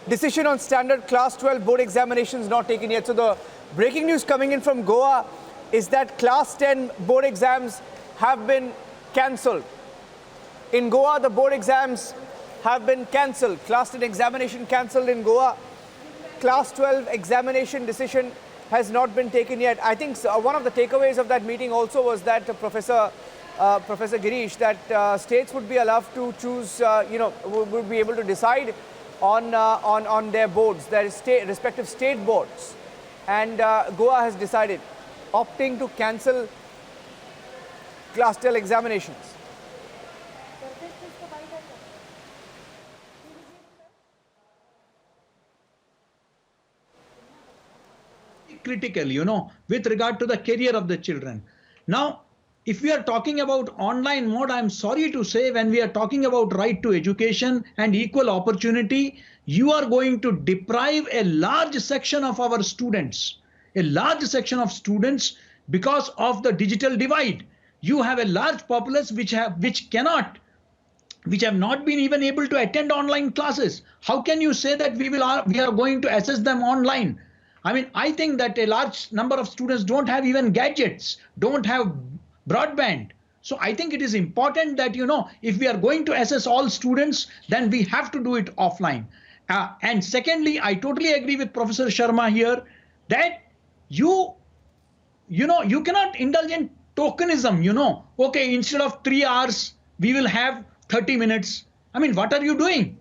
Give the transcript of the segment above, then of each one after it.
Decision on standard class 12 board examinations not taken yet. So the breaking news coming in from Goa is that class 10 board exams have been cancelled. In Goa, the board exams have been cancelled. Class 10 examination cancelled in Goa. Class 12 examination decision has not been taken yet. I think one of the takeaways of that meeting also was that Professor Girish, that states would be allowed to choose, would be able to decide on their boards, their respective state boards. And Goa has decided, opting to cancel class 12 examinations. Critical, with regard to the career of the children. Now, if we are talking about online mode, I'm sorry to say, when we are talking about right to education and equal opportunity, you are going to deprive a large section of our students, because of the digital divide. You have a large populace which have not been even able to attend online classes. How can you say that we are going to assess them online? I mean, I think that a large number of students don't have even gadgets, don't have broadband. So I think it is important that, if we are going to assess all students, then we have to do it offline. And secondly, I totally agree with Professor Sharma here that you cannot indulge in tokenism, okay, instead of 3 hours, we will have 30 minutes. I mean, what are you doing?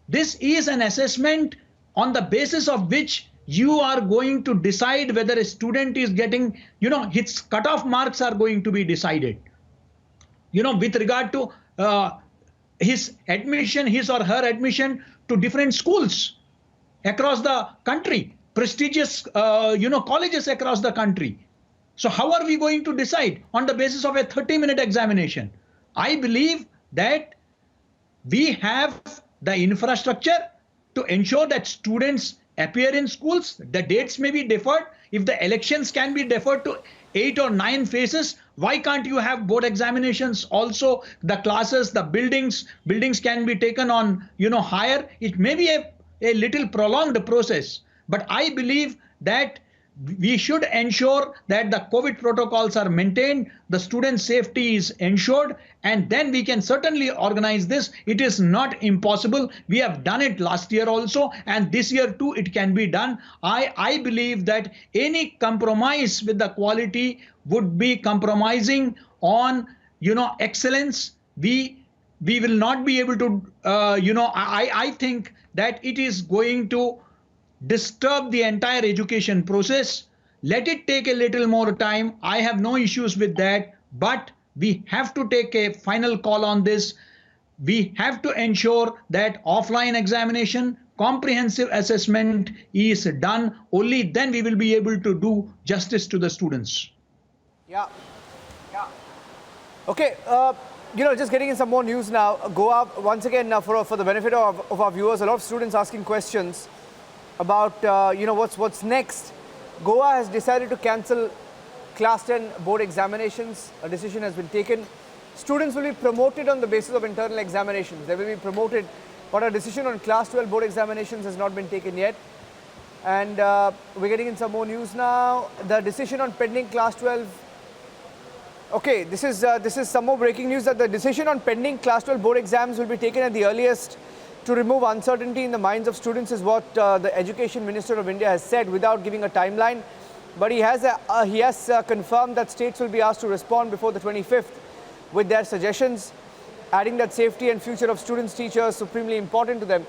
This is an assessment on the basis of which you are going to decide whether a student is getting, his cutoff marks are going to be decided. With regard to his or her admission to different schools across the country, prestigious, colleges across the country. So how are we going to decide on the basis of a 30-minute examination? I believe that we have the infrastructure to ensure that students appear in schools. The dates may be deferred. If the elections can be deferred to 8 or 9 phases, why can't you have board examinations also? The classes, the buildings can be taken on, higher. It may be a little prolonged process, but I believe that we should ensure that the COVID protocols are maintained, the student safety is ensured, and then we can certainly organize this. It is not impossible. We have done it last year also, and this year too it can be done. I believe that any compromise with the quality would be compromising on, excellence. We will not be able to, I think that it is going to disturb the entire education process. Let it take a little more time. I have no issues with that, but we have to take a final call on this. We have to ensure that offline examination, comprehensive assessment is done. Only then we will be able to do justice to the students. Yeah. Okay. Just getting in some more news now. Goa, once again, for the benefit of our viewers, a lot of students asking questions about, what's next. Goa has decided to cancel class 10 board examinations. A decision has been taken. Students will be promoted on the basis of internal examinations. They will be promoted, but a decision on class 12 board examinations has not been taken yet. And we're getting in some more news now. The decision on pending class 12. Okay, this is some more breaking news, that the decision on pending class 12 board exams will be taken at the earliest to remove uncertainty in the minds of students, is what the Education Minister of India has said, without giving a timeline. But he has confirmed that states will be asked to respond before the 25th with their suggestions, adding that safety and future of students, teachers, supremely important to them.